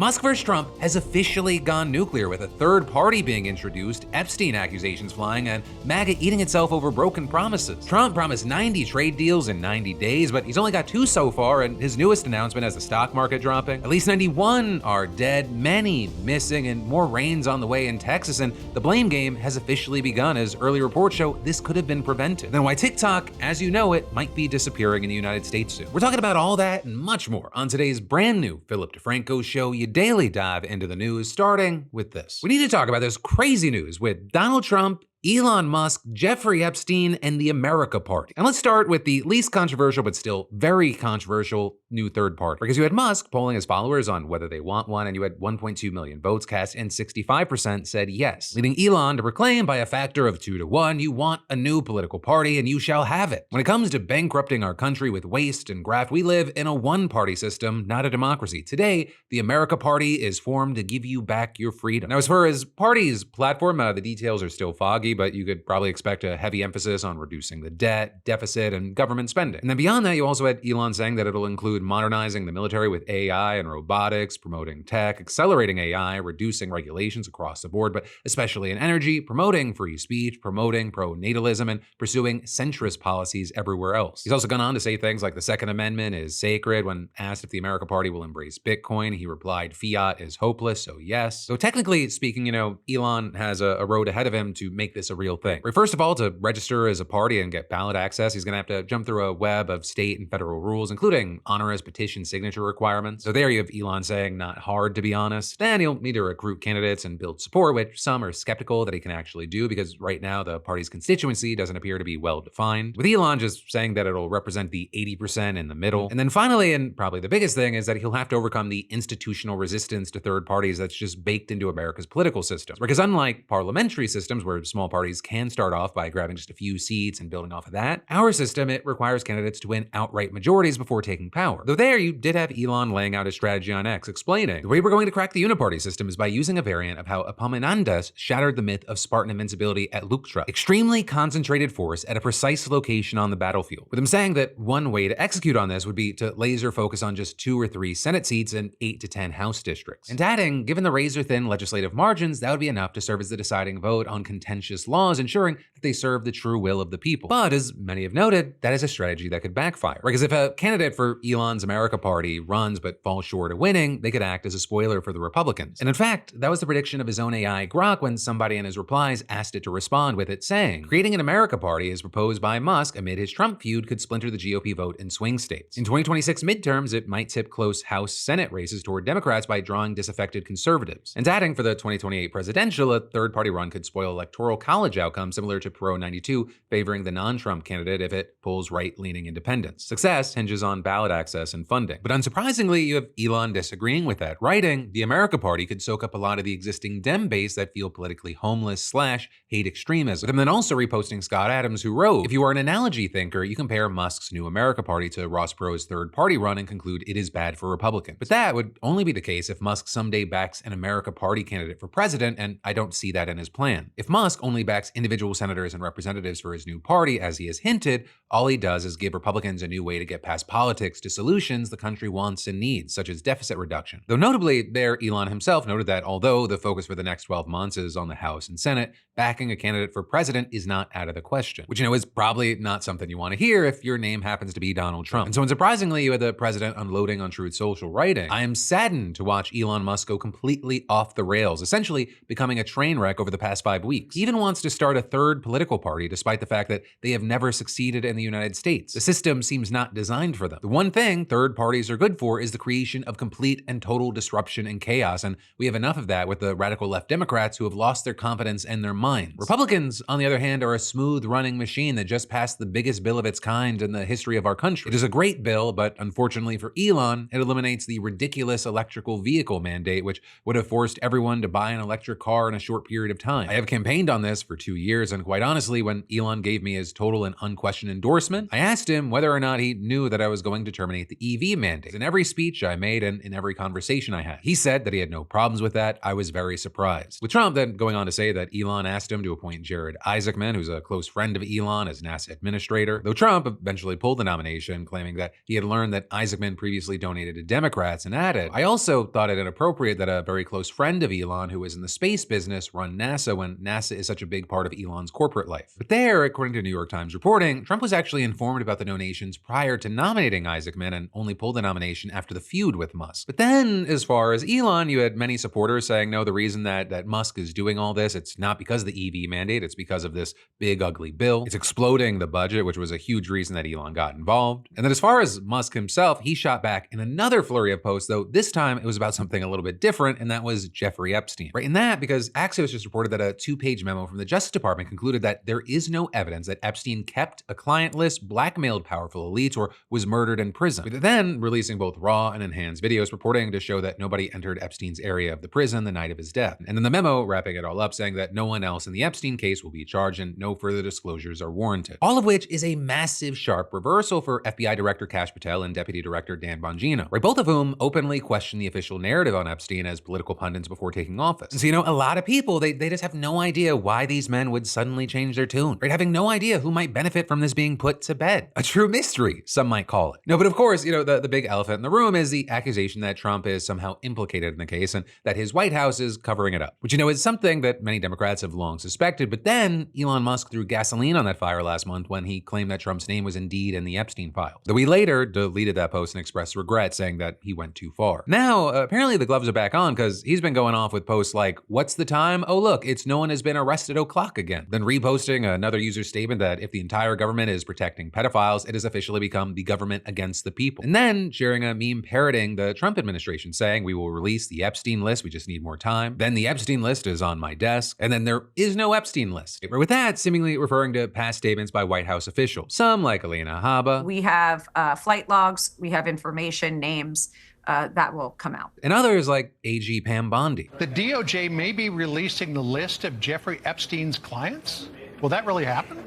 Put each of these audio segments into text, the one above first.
Musk vs. Trump has officially gone nuclear, with a third party being introduced, Epstein accusations flying, and MAGA eating itself over broken promises. Trump promised 90 trade deals in 90 days, but he's only got 2 so far, and his newest announcement has the stock market dropping. At least 91 are dead, many missing, and more rains on the way in Texas, and the blame game has officially begun, as early reports show this could have been prevented. Then why TikTok, as you know it, might be disappearing in the United States soon. We're talking about all that and much more on today's brand new Philip DeFranco show, your daily dive into the news, starting with this. We need to talk about this crazy news with Donald Trump, Elon Musk, Jeffrey Epstein, and the America Party. And let's start with the least controversial but still very controversial new third party. Because you had Musk polling his followers on whether they want one, and you had 1.2 million votes cast, and 65% said yes, leading Elon to proclaim by a factor of 2 to 1, you want a new political party and you shall have it. When it comes to bankrupting our country with waste and graft, we live in a one-party system, not a democracy. Today, the America Party is formed to give you back your freedom. Now, as far as party's platform, the details are still foggy, but you could probably expect a heavy emphasis on reducing the debt, deficit, and government spending. And then beyond that, you also had Elon saying that it'll include modernizing the military with AI and robotics, promoting tech, accelerating AI, reducing regulations across the board, but especially in energy, promoting free speech, promoting pro-natalism, and pursuing centrist policies everywhere else. He's also gone on to say things like the Second Amendment is sacred. When asked if the America Party will embrace Bitcoin, he replied, fiat is hopeless, so yes. So technically speaking, Elon has a road ahead of him to make this a real thing. First of all, to register as a party and get ballot access, he's gonna have to jump through a web of state and federal rules, including onerous petition signature requirements. So there you have Elon saying not hard, to be honest. Then he'll need to recruit candidates and build support, which some are skeptical that he can actually do, because right now the party's constituency doesn't appear to be well defined, with Elon just saying that it'll represent the 80% in the middle. And then finally, and probably the biggest thing, is that he'll have to overcome the institutional resistance to third parties that's just baked into America's political system. Because unlike parliamentary systems where small parties can start off by grabbing just a few seats and building off of that, our system, it requires candidates to win outright majorities before taking power. Though there you did have Elon laying out his strategy on X, explaining the way we're going to crack the uniparty system is by using a variant of how Epaminondas shattered the myth of Spartan invincibility at Leuctra. Extremely concentrated force at a precise location on the battlefield. With him saying that one way to execute on this would be to laser focus on just 2 or 3 Senate seats and 8 to 10 House districts. And adding, given the razor-thin legislative margins, that would be enough to serve as the deciding vote on contentious laws, ensuring that they serve the true will of the people. But as many have noted, that is a strategy that could backfire. Because if a candidate for Elon's America Party runs but falls short of winning, they could act as a spoiler for the Republicans. And in fact, that was the prediction of his own AI Grok when somebody in his replies asked it to respond with it saying, creating an America Party as proposed by Musk amid his Trump feud could splinter the GOP vote in swing states. In 2026 midterms, it might tip close House Senate races toward Democrats by drawing disaffected conservatives. And adding, for the 2028 presidential, a third-party run could spoil electoral college outcomes similar to Pro 92, favoring the non-Trump candidate if it pulls right-leaning independents. Success hinges on ballot access and funding. But unsurprisingly, you have Elon disagreeing with that, writing, the America Party could soak up a lot of the existing Dem base that feel politically homeless / hate extremism. With him then also reposting Scott Adams, who wrote, if you are an analogy thinker, you compare Musk's new America Party to Ross Perot's third party run and conclude it is bad for Republicans. But that would only be the case if Musk someday backs an America Party candidate for president, and I don't see that in his plan. If Musk only backs individual senators and representatives for his new party, as he has hinted, all he does is give Republicans a new way to get past politics to solutions the country wants and needs, such as deficit reduction. Though notably, there Elon himself noted that although the focus for the next 12 months is on the House and Senate, backing a candidate for president is not out of the question, which is probably not something you want to hear if your name happens to be Donald Trump. And so unsurprisingly, you had the president unloading on Truth Social, writing, I am saddened to watch Elon Musk go completely off the rails, essentially becoming a train wreck over the past 5 weeks. He even wants to start a third political party, despite the fact that they have never succeeded in the United States. The system seems not designed for them. The one thing third parties are good for is the creation of complete and total disruption and chaos, and we have enough of that with the radical left Democrats who have lost their confidence and their minds. Republicans, on the other hand, are a smooth-running machine that just passed the biggest bill of its kind in the history of our country. It is a great bill, but unfortunately for Elon, it eliminates the ridiculous electrical vehicle mandate, which would have forced everyone to buy an electric car in a short period of time. I have campaigned on this this for 2 years, and quite honestly, when Elon gave me his total and unquestioned endorsement, I asked him whether or not he knew that I was going to terminate the EV mandate. In every speech I made and in every conversation I had, he said that he had no problems with that. I was very surprised. With Trump then going on to say that Elon asked him to appoint Jared Isaacman, who's a close friend of Elon, as NASA administrator, though Trump eventually pulled the nomination, claiming that he had learned that Isaacman previously donated to Democrats, and added, "I also thought it inappropriate that a very close friend of Elon, who is in the space business, run NASA when NASA is such a big part of Elon's corporate life." But there, according to New York Times reporting, Trump was actually informed about the donations prior to nominating Isaacman and only pulled the nomination after the feud with Musk. But then, as far as Elon, you had many supporters saying, no, the reason that Musk is doing all this, it's not because of the EV mandate, it's because of this big ugly bill. It's exploding the budget, which was a huge reason that Elon got involved. And then as far as Musk himself, he shot back in another flurry of posts, though this time it was about something a little bit different, and that was Jeffrey Epstein. Right in that, because Axios just reported that a 2-page memo from the Justice Department concluded that there is no evidence that Epstein kept a client list, blackmailed powerful elites, or was murdered in prison. With it then releasing both raw and enhanced videos purporting to show that nobody entered Epstein's area of the prison the night of his death. And then the memo wrapping it all up saying that no one else in the Epstein case will be charged and no further disclosures are warranted. All of which is a massive sharp reversal for FBI Director Kash Patel and Deputy Director Dan Bongino, right? Both of whom openly questioned the official narrative on Epstein as political pundits before taking office. And so, a lot of people, they just have no idea why these men would suddenly change their tune, right? Having no idea who might benefit from this being put to bed. A true mystery, some might call it. No, but of course, the big elephant in the room is the accusation that Trump is somehow implicated in the case and that his White House is covering it up, which, is something that many Democrats have long suspected. But then Elon Musk threw gasoline on that fire last month when he claimed that Trump's name was indeed in the Epstein files. Though he later deleted that post and expressed regret, saying that he went too far. Now, apparently the gloves are back on because he's been going off with posts like, "What's the time? Oh, look, it's no one has been arrested o'clock again." Then reposting another user's statement that if the entire government is protecting pedophiles, it has officially become the government against the people. And then sharing a meme parroting the Trump administration, saying, "We will release the Epstein list, we just need more time. Then the Epstein list is on my desk, and then there is no Epstein list." With that, seemingly referring to past statements by White House officials. Some, like Alina Habba. We have flight logs, we have information, names, that will come out. And others like AG Pam Bondi. The DOJ may be releasing the list of Jeffrey Epstein's clients. Will that really happen?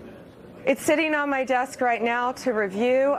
It's sitting on my desk right now to review.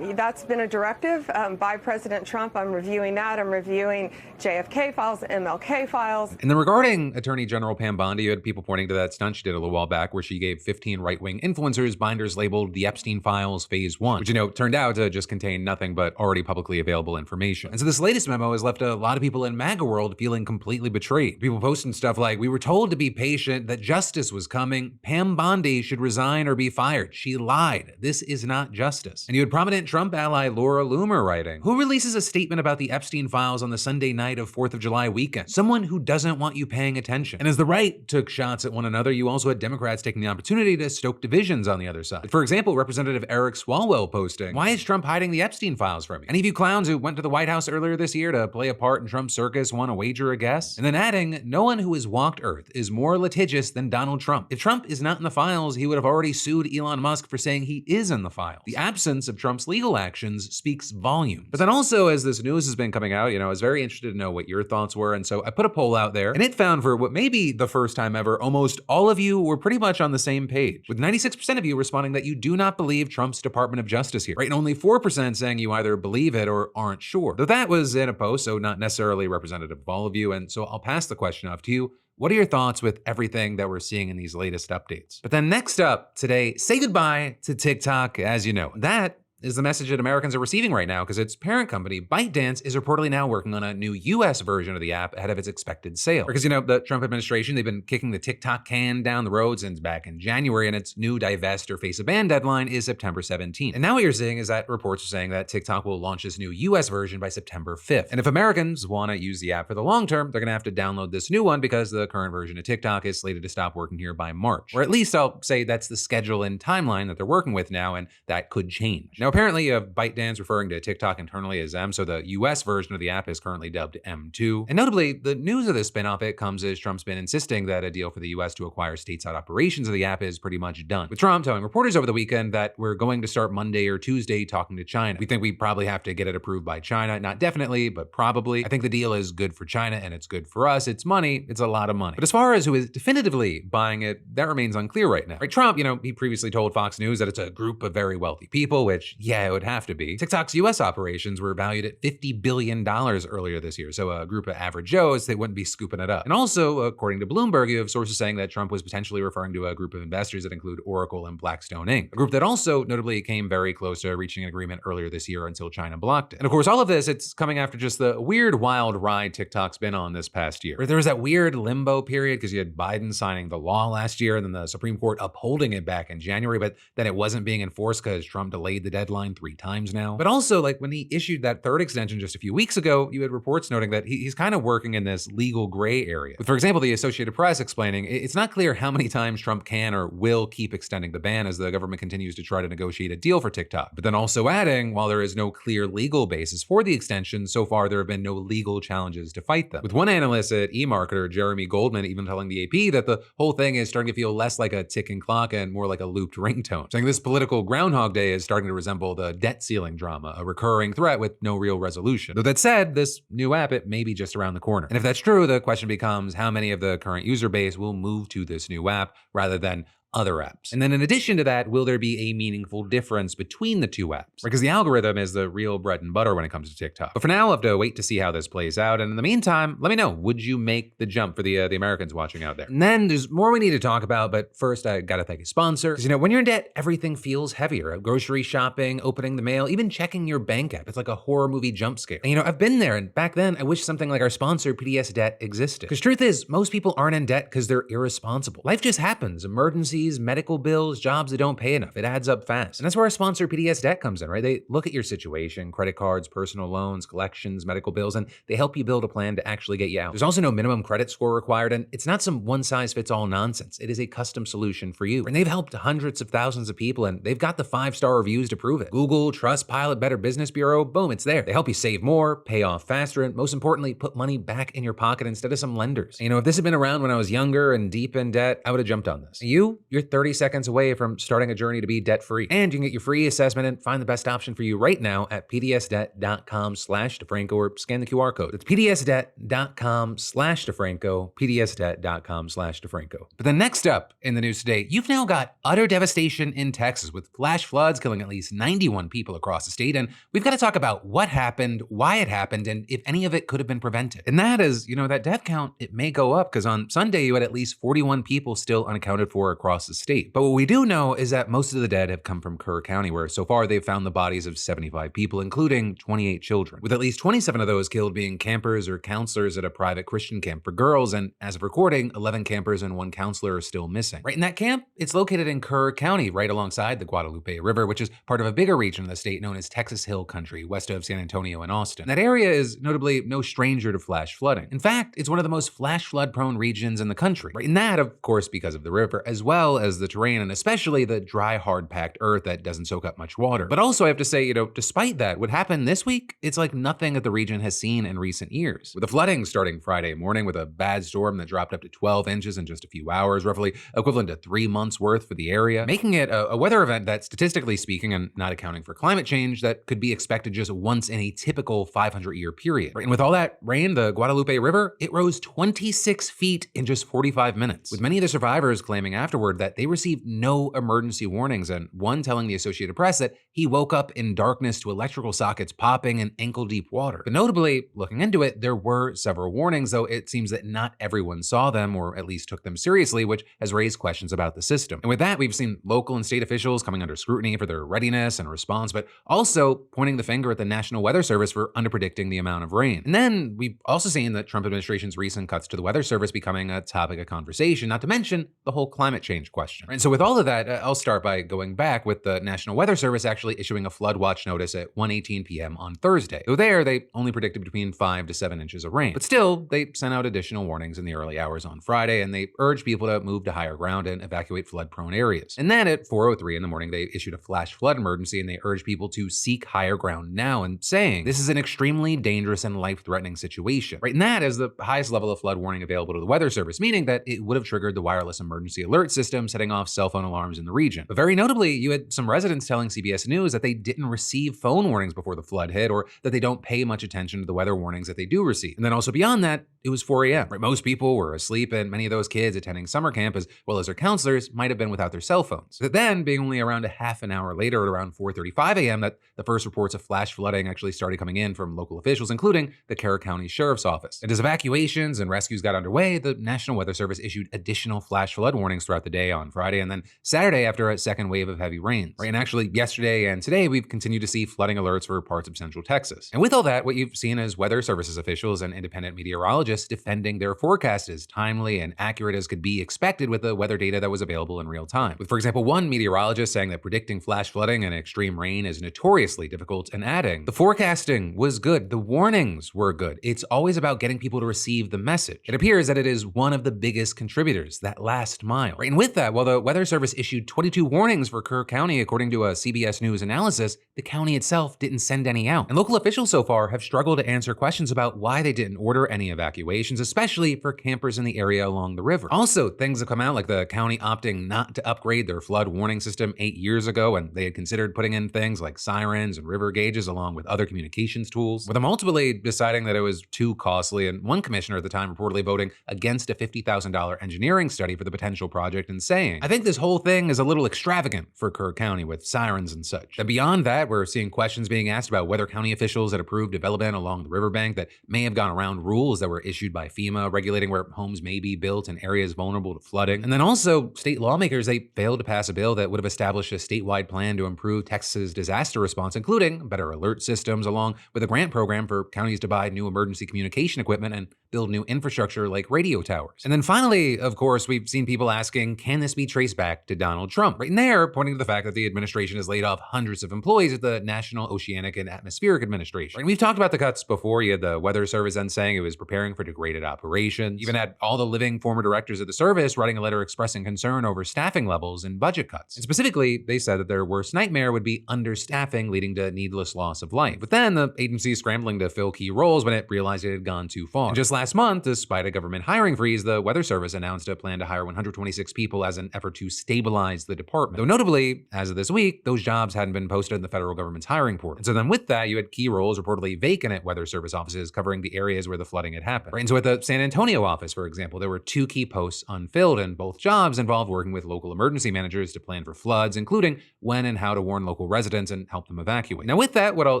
That's been a directive by President Trump. I'm reviewing that. I'm reviewing JFK files, MLK files. And then regarding Attorney General Pam Bondi, you had people pointing to that stunt she did a little while back where she gave 15 right-wing influencers binders labeled the Epstein Files Phase 1, which, turned out to just contain nothing but already publicly available information. And so this latest memo has left a lot of people in MAGA world feeling completely betrayed. People posting stuff like, "We were told to be patient, that justice was coming. Pam Bondi should resign or be fired. She lied. This is not justice." And you had prominent Trump ally Laura Loomer writing, "Who releases a statement about the Epstein files on the Sunday night of 4th of July weekend? Someone who doesn't want you paying attention." And as the right took shots at one another, you also had Democrats taking the opportunity to stoke divisions on the other side. For example, Representative Eric Swalwell posting, "Why is Trump hiding the Epstein files from you? Any of you clowns who went to the White House earlier this year to play a part in Trump's circus want to wager a guess?" And then adding, "No one who has walked Earth is more litigious than Donald Trump. If Trump is not in the files, he would have already sued Elon Musk for saying he is in the files. The absence of Trump's legal actions speaks volumes." But then also, as this news has been coming out, I was very interested to know what your thoughts were. And so I put a poll out there, and it found for what may be the first time ever, almost all of you were pretty much on the same page, with 96% of you responding that you do not believe Trump's Department of Justice here, right? And only 4% saying you either believe it or aren't sure. Though that was in a post, so not necessarily representative of all of you. And so I'll pass the question off to you. What are your thoughts with everything that we're seeing in these latest updates? But then next up today, say goodbye to TikTok, as you know. That is the message that Americans are receiving right now because its parent company, ByteDance, is reportedly now working on a new US version of the app ahead of its expected sale. Because, the Trump administration, they've been kicking the TikTok can down the road since back in January, and its new divest or face a ban deadline is September 17th. And now what you're seeing is that reports are saying that TikTok will launch this new US version by September 5th. And if Americans want to use the app for the long term, they're going to have to download this new one because the current version of TikTok is slated to stop working here by March. Or at least I'll say that's the schedule and timeline that they're working with now, and that could change. Now, Now, apparently you have ByteDance referring to TikTok internally as M, so the US version of the app is currently dubbed M2. And notably, the news of this spin-off comes as Trump's been insisting that a deal for the US to acquire stateside operations of the app is pretty much done, with Trump telling reporters over the weekend that we're going to start Monday or Tuesday talking to China. We think we probably have to get it approved by China, not definitely, but probably. I think the deal is good for China and it's good for us. It's money, it's a lot of money. But as far as who is definitively buying it, that remains unclear right now. Right, Trump, he previously told Fox News that it's a group of very wealthy people, which, yeah, it would have to be. TikTok's US operations were valued at $50 billion earlier this year, so a group of average Joes, they wouldn't be scooping it up. And also, according to Bloomberg, you have sources saying that Trump was potentially referring to a group of investors that include Oracle and Blackstone Inc., a group that also notably came very close to reaching an agreement earlier this year until China blocked it. And of course, all of this, it's coming after just the weird, wild ride TikTok's been on this past year. There was that weird limbo period because you had Biden signing the law last year and then the Supreme Court upholding it back in January, but then it wasn't being enforced because Trump delayed the deadline 3 times now. But also, like when he issued that third extension just a few weeks ago, you had reports noting that he's kind of working in this legal gray area. With, for example, the Associated Press explaining it's not clear how many times Trump can or will keep extending the ban as the government continues to try to negotiate a deal for TikTok. But then also adding, while there is no clear legal basis for the extension, so far there have been no legal challenges to fight them. With one analyst at eMarketer, Jeremy Goldman, even telling the AP that the whole thing is starting to feel less like a ticking clock and more like a looped ringtone, saying this political Groundhog Day is starting to resemble the debt ceiling drama, a recurring threat with no real resolution. Though that said, this new app, it may be just around the corner. And if that's true, the question becomes how many of the current user base will move to this new app rather than other apps. And then in addition to that, will there be a meaningful difference between the two apps? Because the algorithm is the real bread and butter when it comes to TikTok. But for now, I'll have to wait to see how this plays out. And in the meantime, let me know, would you make the jump for the Americans watching out there? And then there's more we need to talk about, but first I gotta thank a sponsor. Because when you're in debt, everything feels heavier. Grocery shopping, opening the mail, even checking your bank app. It's like a horror movie jump scare. And I've been there, and back then I wish something like our sponsor, PDS Debt, existed. Because truth is, most people aren't in debt because they're irresponsible. Life just happens. Emergencies, medical bills, jobs that don't pay enough. It adds up fast. And that's where our sponsor PDS Debt comes in, right? They look at your situation, credit cards, personal loans, collections, medical bills, and they help you build a plan to actually get you out. There's also no minimum credit score required, and it's not some one-size-fits-all nonsense. It is a custom solution for you. And they've helped hundreds of thousands of people, and they've got the 5-star reviews to prove it. Google, Trustpilot, Better Business Bureau, boom, it's there. They help you save more, pay off faster, and most importantly, put money back in your pocket instead of some lenders. If this had been around when I was younger and deep in debt, I would have jumped on this. You're 30 seconds away from starting a journey to be debt-free. And you can get your free assessment and find the best option for you right now at pdsdebt.com/DeFranco or scan the QR code. It's pdsdebt.com/DeFranco, pdsdebt.com/DeFranco. But then next up in the news today, you've now got utter devastation in Texas with flash floods killing at least 91 people across the state. And we've got to talk about what happened, why it happened, and if any of it could have been prevented. And that is, that death count, it may go up because on Sunday you had at least 41 people still unaccounted for across the state. But what we do know is that most of the dead have come from Kerr County, where so far they've found the bodies of 75 people, including 28 children, with at least 27 of those killed being campers or counselors at a private Christian camp for girls. And as of recording, 11 campers and 1 counselor are still missing. Right in that camp, it's located in Kerr County, right alongside the Guadalupe River, which is part of a bigger region of the state known as Texas Hill Country, west of San Antonio and Austin. That area is notably no stranger to flash flooding. In fact, it's one of the most flash flood prone regions in the country. Right in that, of course, because of the river, as well as the terrain, and especially the dry, hard-packed earth that doesn't soak up much water. But also I have to say, despite that, what happened this week, it's like nothing that the region has seen in recent years. With the flooding starting Friday morning with a bad storm that dropped up to 12 inches in just a few hours, roughly equivalent to 3 months worth for the area, making it a weather event that, statistically speaking, and not accounting for climate change, that could be expected just once in a typical 500-year period. And with all that rain, the Guadalupe River, it rose 26 feet in just 45 minutes, with many of the survivors claiming afterward that they received no emergency warnings, and one telling the Associated Press that he woke up in darkness to electrical sockets popping in ankle-deep water. But notably, looking into it, there were several warnings, though it seems that not everyone saw them or at least took them seriously, which has raised questions about the system. And with that, we've seen local and state officials coming under scrutiny for their readiness and response, but also pointing the finger at the National Weather Service for underpredicting the amount of rain. And then we've also seen the Trump administration's recent cuts to the Weather Service becoming a topic of conversation, not to mention the whole climate change strange question. And so with all of that, I'll start by going back with the National Weather Service actually issuing a flood watch notice at 1:18 p.m. on Thursday. Though there, they only predicted between 5 to 7 inches of rain. But still, they sent out additional warnings in the early hours on Friday, and they urged people to move to higher ground and evacuate flood-prone areas. And then at 4:03 in the morning, they issued a flash flood emergency, and they urged people to seek higher ground now, and saying this is an extremely dangerous and life-threatening situation. Right, and that is the highest level of flood warning available to the Weather Service, meaning that it would have triggered the wireless emergency alert system, setting off cell phone alarms in the region. But very notably, you had some residents telling CBS News that they didn't receive phone warnings before the flood hit, or that they don't pay much attention to the weather warnings that they do receive. And then also beyond that, it was 4 a.m. Right, most people were asleep, and many of those kids attending summer camp, as well as their counselors, might have been without their cell phones. But then, being only around a half an hour later, at around 4:35 a.m., that the first reports of flash flooding actually started coming in from local officials, including the Carroll County Sheriff's Office. And as evacuations and rescues got underway, the National Weather Service issued additional flash flood warnings throughout the day on Friday and then Saturday after a second wave of heavy rains. Right, and actually yesterday and today, we've continued to see flooding alerts for parts of central Texas. And with all that, what you've seen is Weather Services officials and independent meteorologists defending their forecast as timely and accurate as could be expected with the weather data that was available in real time. With, for example, one meteorologist saying that predicting flash flooding and extreme rain is notoriously difficult, and adding, the forecasting was good, the warnings were good. It's always about getting people to receive the message. It appears that it is one of the biggest contributors, that last mile. Right, and with that, while the Weather Service issued 22 warnings for Kerr County, according to a CBS News analysis, the county itself didn't send any out. And local officials so far have struggled to answer questions about why they didn't order any evacuations, especially for campers in the area along the river. Also, things have come out like the county opting not to upgrade their flood warning system 8 years ago, and they had considered putting in things like sirens and river gauges along with other communications tools, with them ultimately deciding that it was too costly, and one commissioner at the time reportedly voting against a $50,000 engineering study for the potential project and saying, I think this whole thing is a little extravagant for Kerr County with sirens and such. And beyond that, we're seeing questions being asked about whether county officials had approved development along the riverbank that may have gone around rules that were issued by FEMA regulating where homes may be built in areas vulnerable to flooding. And then also, state lawmakers, they failed to pass a bill that would have established a statewide plan to improve Texas's disaster response, including better alert systems, along with a grant program for counties to buy new emergency communication equipment and build new infrastructure like radio towers. And then finally, of course, we've seen people asking, can this be traced back to Donald Trump? Right in there, pointing to the fact that the administration has laid off hundreds of employees at the National Oceanic and Atmospheric Administration. Right, and we've talked about the cuts before. You had the Weather Service then saying it was preparing for degraded operations. Even had all the living former directors of the service writing a letter expressing concern over staffing levels and budget cuts. And specifically, they said that their worst nightmare would be understaffing, leading to needless loss of life. But then the agency scrambling to fill key roles when it realized it had gone too far. And just last month, despite a government hiring freeze, the Weather Service announced a plan to hire 126 people as an effort to stabilize the department. Though notably, as of this week, those jobs hadn't been posted in the federal government's hiring portal. And so then with that, you had key roles reportedly vacant at Weather Service offices covering the areas where the flooding had happened. Right, and so at the San Antonio office, for example, there were 2 key posts unfilled, and both jobs involved working with local emergency managers to plan for floods, including when and how to warn local residents and help them evacuate. Now with that, what I'll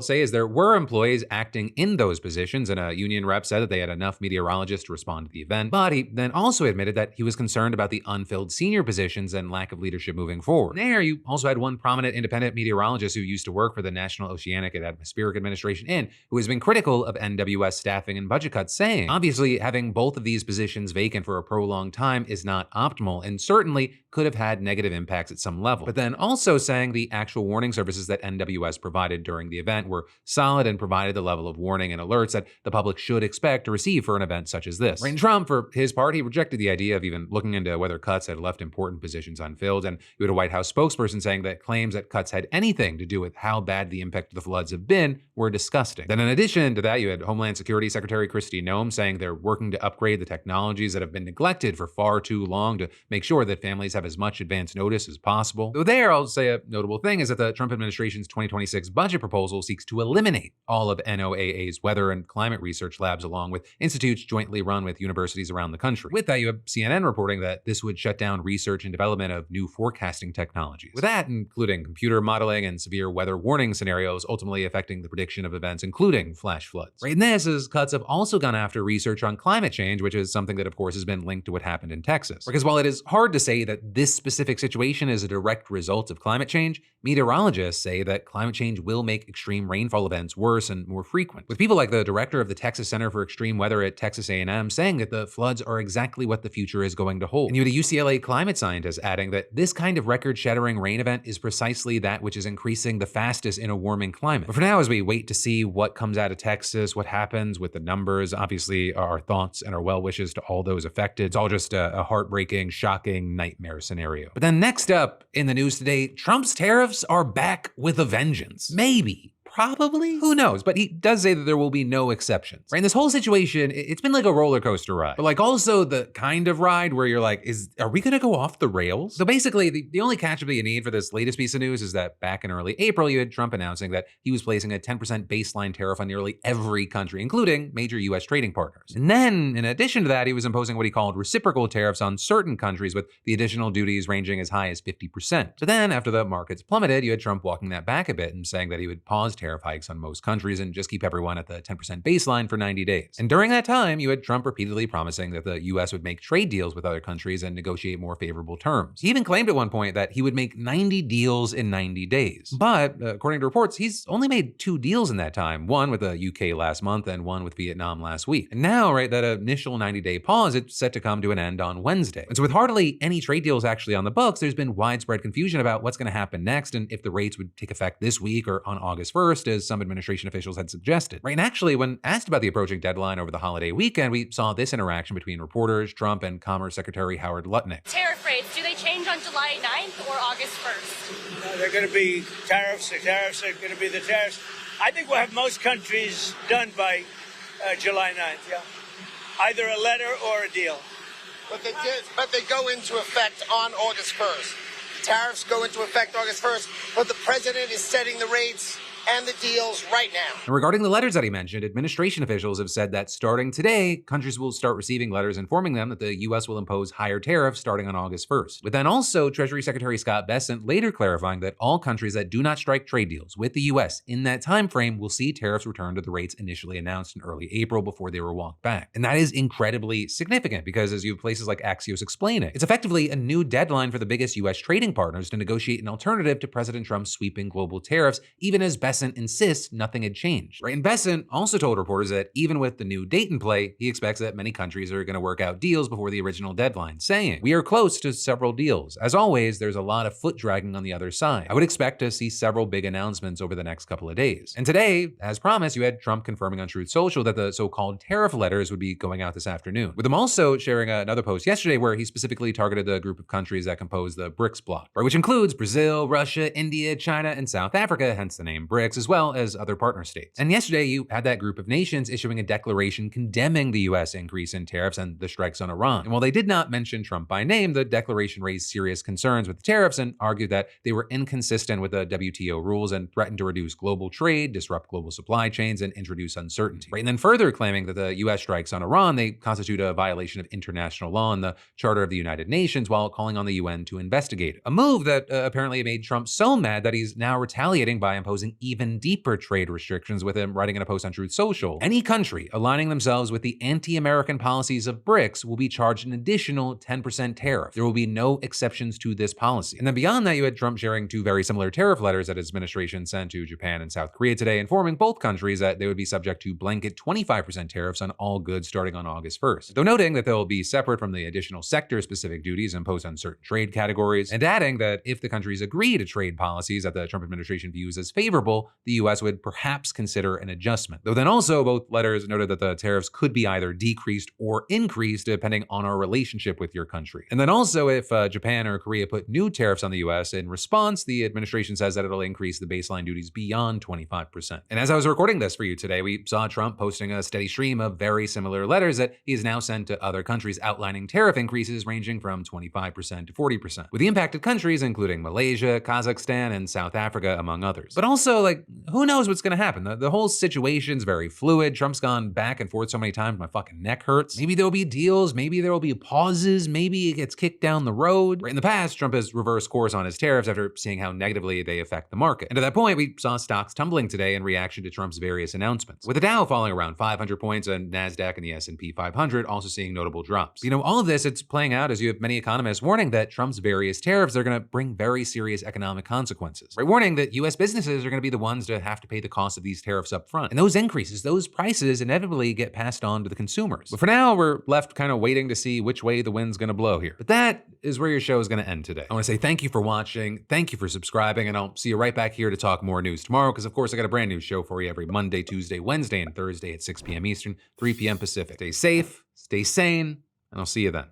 say is there were employees acting in those positions, and a union rep said that they had enough meteorologists to respond to the event, but he then also admitted that he was concerned about the unfilled senior positions and lack of leadership moving forward. There, you also had one prominent independent meteorologist who used to work for the National Oceanic and Atmospheric Administration and who has been critical of NWS staffing and budget cuts, saying, obviously having both of these positions vacant for a prolonged time is not optimal and certainly could have had negative impacts at some level. But then also saying the actual warning services that NWS provided during the event were solid and provided the level of warning and alerts that the public should expect to receive for an event such as this. Right, and Trump, for his part, he rejected the idea of even looking into whether cuts had left important positions unfilled, and you had a White House spokesperson saying that claims that cuts had anything to do with how bad the impact of the floods have been were disgusting. Then in addition to that, you had Homeland Security Secretary Kristi Noem saying they're working to upgrade the technologies that have been neglected for far too long to make sure that families have as much advance notice as possible. Though there, I'll say a notable thing is that the Trump administration's 2026 budget proposal seeks to eliminate all of NOAA's weather and climate research labs along with institutes jointly run with universities around the country. With that, you have CNN reporting that this would shut down research and development of new forecasting technologies. With that, including computer modeling and severe weather warning scenarios, ultimately affecting the prediction of events, including flash floods. Right, and this is cuts have also gone after research on climate change, which is something that, of course, has been linked to what happened in Texas. Because while it is hard to say that this specific situation is a direct result of climate change, meteorologists say that climate change will make extreme rainfall events worse and more frequent. With people like the director of the Texas Center for Extreme Weather at Texas A&M saying that the floods are exactly what the future is going to hold. And you had a UCLA climate scientist, adding that this kind of record-shattering rain event is precisely that which is increasing the fastest in a warming climate. But for now, as we wait to see what comes out of Texas, what happens with the numbers, obviously our thoughts and our well wishes to all those affected. It's all just a heartbreaking, shocking nightmare scenario. But then next up in the news today, Trump's tariffs are back with a vengeance. Maybe. Probably? Who knows? But he does say that there will be no exceptions. Right? And this whole situation, it's been like a roller coaster ride. But like also the kind of ride where you're like, are we gonna go off the rails? So basically, the only catch-up that you need for this latest piece of news is that back in early April, you had Trump announcing that he was placing a 10% baseline tariff on nearly every country, including major US trading partners. And then, in addition to that, he was imposing what he called reciprocal tariffs on certain countries with the additional duties ranging as high as 50%. So then, after the markets plummeted, you had Trump walking that back a bit and saying that he would pause tariff hikes on most countries and just keep everyone at the 10% baseline for 90 days. And during that time, you had Trump repeatedly promising that the US would make trade deals with other countries and negotiate more favorable terms. He even claimed at one point that he would make 90 deals in 90 days. But according to reports, he's only made 2 deals in that time, one with the UK last month and one with Vietnam last week. And now, right, that initial 90-day pause, it's set to come to an end on Wednesday. And so with hardly any trade deals actually on the books, there's been widespread confusion about what's going to happen next and if the rates would take effect this week or on August 1st, as some administration officials had suggested. Right, and actually, when asked about the approaching deadline over the holiday weekend, we saw this interaction between reporters, Trump, and Commerce Secretary Howard Lutnick. Tariff rates, do they change on July 9th or August 1st? No, they're going to be tariffs. The tariffs are going to be the tariffs. I think we'll have most countries done by July 9th, yeah. Either a letter or a deal. But they go into effect on August 1st. The tariffs go into effect August 1st, but the president is setting the rates and the deals right now. And regarding the letters that he mentioned, administration officials have said that starting today, countries will start receiving letters informing them that the US will impose higher tariffs starting on August 1st. But then also, Treasury Secretary Scott Bessent later clarifying that all countries that do not strike trade deals with the US in that time frame will see tariffs return to the rates initially announced in early April before they were walked back. And that is incredibly significant because, as you have places like Axios explain it, it's effectively a new deadline for the biggest US trading partners to negotiate an alternative to President Trump's sweeping global tariffs, even as Bessent insists nothing had changed. Right? And Bessent also told reporters that even with the new date in play, he expects that many countries are going to work out deals before the original deadline, saying, "We are close to several deals. As always, there's a lot of foot dragging on the other side. I would expect to see several big announcements over the next couple of days." And today, as promised, you had Trump confirming on Truth Social that the so-called tariff letters would be going out this afternoon, with him also sharing another post yesterday where he specifically targeted the group of countries that compose the BRICS bloc, right, which includes Brazil, Russia, India, China, and South Africa, hence the name BRICS, as well as other partner states. And yesterday, you had that group of nations issuing a declaration condemning the US increase in tariffs and the strikes on Iran. And while they did not mention Trump by name, the declaration raised serious concerns with the tariffs and argued that they were inconsistent with the WTO rules and threatened to reduce global trade, disrupt global supply chains, and introduce uncertainty. Right? And then further claiming that the US strikes on Iran, they constitute a violation of international law and the Charter of the United Nations, while calling on the UN to investigate it. A move that apparently made Trump so mad that he's now retaliating by imposing even deeper trade restrictions, with him writing in a post on Truth Social. Any country aligning themselves with the anti-American policies of BRICS will be charged an additional 10% tariff. There will be no exceptions to this policy. And then beyond that, you had Trump sharing 2 very similar tariff letters that his administration sent to Japan and South Korea today, informing both countries that they would be subject to blanket 25% tariffs on all goods starting on August 1st. Though noting that they'll be separate from the additional sector-specific duties imposed on certain trade categories, and adding that if the countries agree to trade policies that the Trump administration views as favorable, the US would perhaps consider an adjustment. Though then also, both letters noted that the tariffs could be either decreased or increased depending on our relationship with your country. And then also, if Japan or Korea put new tariffs on the US in response, the administration says that it'll increase the baseline duties beyond 25%. And as I was recording this for you today, we saw Trump posting a steady stream of very similar letters that he has now sent to other countries outlining tariff increases ranging from 25% to 40%, with the impacted countries including Malaysia, Kazakhstan, and South Africa, among others. But also, like, who knows what's going to happen? The whole situation's very fluid. Trump's gone back and forth so many times, my fucking neck hurts. Maybe there'll be deals, maybe there will be pauses, maybe it gets kicked down the road. Right, in the past, Trump has reversed course on his tariffs after seeing how negatively they affect the market. And to that point, we saw stocks tumbling today in reaction to Trump's various announcements, with the Dow falling around 500 points and NASDAQ and the S&P 500 also seeing notable drops. You know, all of this, it's playing out as you have many economists warning that Trump's various tariffs are going to bring very serious economic consequences. Right, warning that US businesses are going to be the the ones to have to pay the cost of these tariffs up front. And those increases, those prices inevitably get passed on to the consumers. But for now, we're left kind of waiting to see which way the wind's gonna blow here. But that is where your show is gonna end today. I wanna say thank you for watching, thank you for subscribing, and I'll see you right back here to talk more news tomorrow, because of course I got a brand new show for you every Monday, Tuesday, Wednesday, and Thursday at 6 p.m. Eastern, 3 p.m. Pacific. Stay safe, stay sane, and I'll see you then.